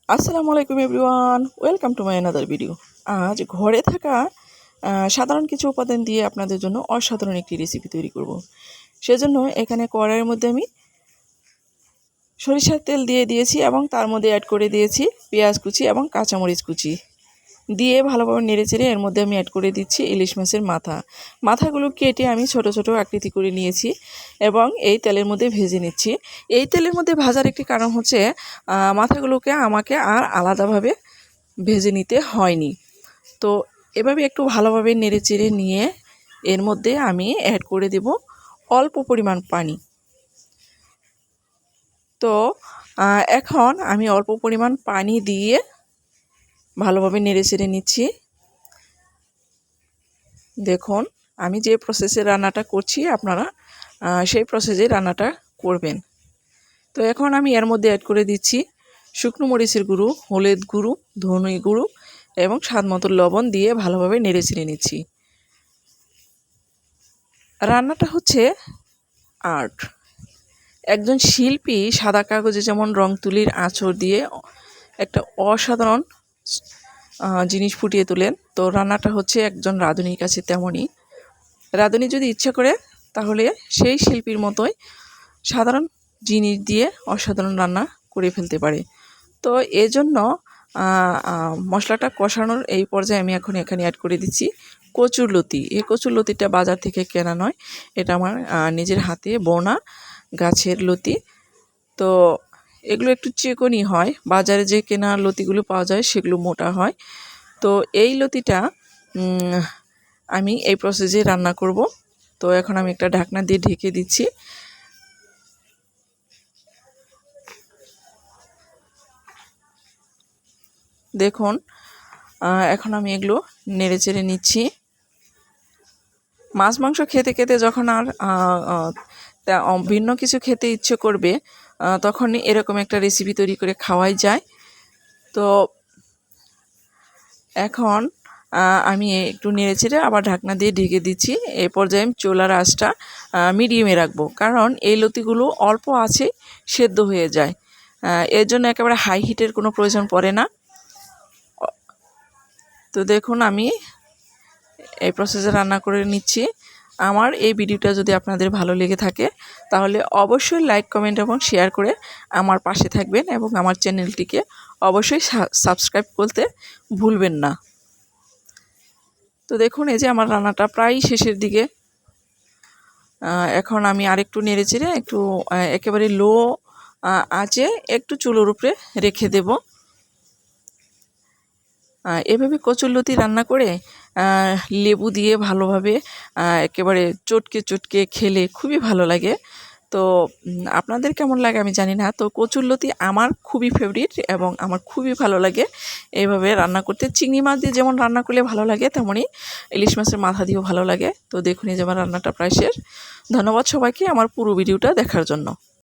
আসসালামু আলাইকুম everyone, welcome to my another video. আজ ঘরে থাকা সাধারণ কিছু উপাদান দিয়ে আপনাদের জন্য অসাধারণ একটি রেসিপি তৈরি করব। সেজন্য এখানে কড়াইয়ের মধ্যে আমি সরিষার তেল দিয়ে দিয়েছি এবং তার মধ্যে অ্যাড করে দিয়েছি পেঁয়াজ কুচি এবং কাঁচামরিচ কুচি দিয়ে ভালোভাবে নেড়েচেড়ে এর মধ্যে আমি অ্যাড করে দিচ্ছি ইলিশ মাছের মাথাগুলো কেটে আমি ছোট ছোট আকৃতি করে নিয়েছি এবং এই তেলের মধ্যে ভেজে নিচ্ছি। এই তেলের মধ্যে ভাজার একটি কারণ হচ্ছে মাথাগুলোকে আমাকে আর আলাদাভাবে ভেজে নিতে হয়নি। তো এভাবে একটু ভালোভাবে নেড়েচেড়ে নিয়ে এর মধ্যে আমি অ্যাড করে দেব অল্প পরিমাণ পানি। তো এখন আমি অল্প পরিমাণ পানি দিয়ে ভালোভাবে নেড়েচেড়ে নিচ্ছি। দেখুন, আমি যে প্রসেসে রান্নাটা করছি আপনারা সেই প্রসেসে রান্নাটা করবেন। তো এখন আমি এর মধ্যে অ্যাড করে দিচ্ছি শুকনো মরিচের গুঁড়ো, হলুদ গুঁড়ো, ধনে গুঁড়ো এবং স্বাদ মতো লবণ দিয়ে ভালোভাবে নেড়েচেড়ে নিচ্ছি। রান্নাটা হচ্ছে আর্ট। একজন শিল্পী সাদা কাগজে যেমন রং তুলির আঁচড় দিয়ে একটা অসাধারণ জিনিস ফুটিয়ে তোলেন, তো রান্নাটা হচ্ছে একজন রাঁধুনির কাছে তেমনই। রাঁধুনি যদি ইচ্ছে করে তাহলে সেই শিল্পীর মতোই সাধারণ জিনিস দিয়ে অসাধারণ রান্না করে ফেলতে পারে। তো এজন্য মশলাটা কষানোর এই পর্যায়ে আমি এখন এখানে অ্যাড করে দিচ্ছি কচুরলতি। এই কচুরলতিটা বাজার থেকে কেনা নয়, এটা আমার নিজের হাতে বোনা গাছের লতি। তো এগুলো একটু চিকনি হয়, বাজারে যে কেনা লতিগুলো পাওয়া যায় সেগুলো মোটা হয়। তো এই লতিটা আমি এই প্রসেসে রান্না করব। তো এখন আমি একটা ঢাকনা দিয়ে ঢেকে দিচ্ছি। দেখুন, এখন আমি এগুলো নেড়েচেড়ে নিচ্ছি। মাছ মাংস খেতে খেতে যখন আর ভিন্ন কিছু খেতে ইচ্ছে করবে তখনই এরকম একটা রেসিপি তৈরি করে খাওয়াই যায়। তো এখন আমি একটু নেড়েচেড়ে আবার ঢাকনা দিয়ে ঢেকে দিচ্ছি। এই পর্যায়ে আমি চুলার আঁচটা মিডিয়ামে রাখবো, কারণ এই লতিগুলো অল্প আছে সেদ্ধ হয়ে যায়। এর জন্য একেবারে হাই হিটের কোনো প্রয়োজন পড়ে না। তো দেখুন, আমি এই প্রসেসে রান্না করে নিচ্ছি। আমার এই ভিডিওটা যদি আপনাদের ভালো লেগে থাকে তাহলে অবশ্যই লাইক, কমেন্ট এবং শেয়ার করে আমার পাশে থাকবেন এবং আমার চ্যানেলটিকে অবশ্যই সাবস্ক্রাইব করতে ভুলবেন না। তো দেখুন, এই যে আমার রান্নাটা প্রায় শেষের দিকে। এখন আমি আরেকটু নেড়েচেড়ে একটু একেবারে লো আঁচে একটু চুলোর উপরে রেখে দেব। এভাবে কচুরলতি রান্না করে লেবু দিয়ে ভালোভাবে একেবারে চটকে চটকে খেলে খুবই ভালো লাগে। তো আপনাদের কেমন লাগে আমি জানি না। তো কচুরলতি আমার খুবই ফেভারিট এবং আমার খুবই ভালো লাগে এইভাবে রান্না করতে। চিংড়ি মাছ দিয়ে যেমন রান্না করলে ভালো লাগে, তেমনই ইলিশ মাছের মাথা দিয়েও ভালো লাগে। তো দেখুন, এই যে আমার রান্নাটা প্রায় শেষ। ধন্যবাদ সবাইকে আমার পুরো ভিডিওটা দেখার জন্য।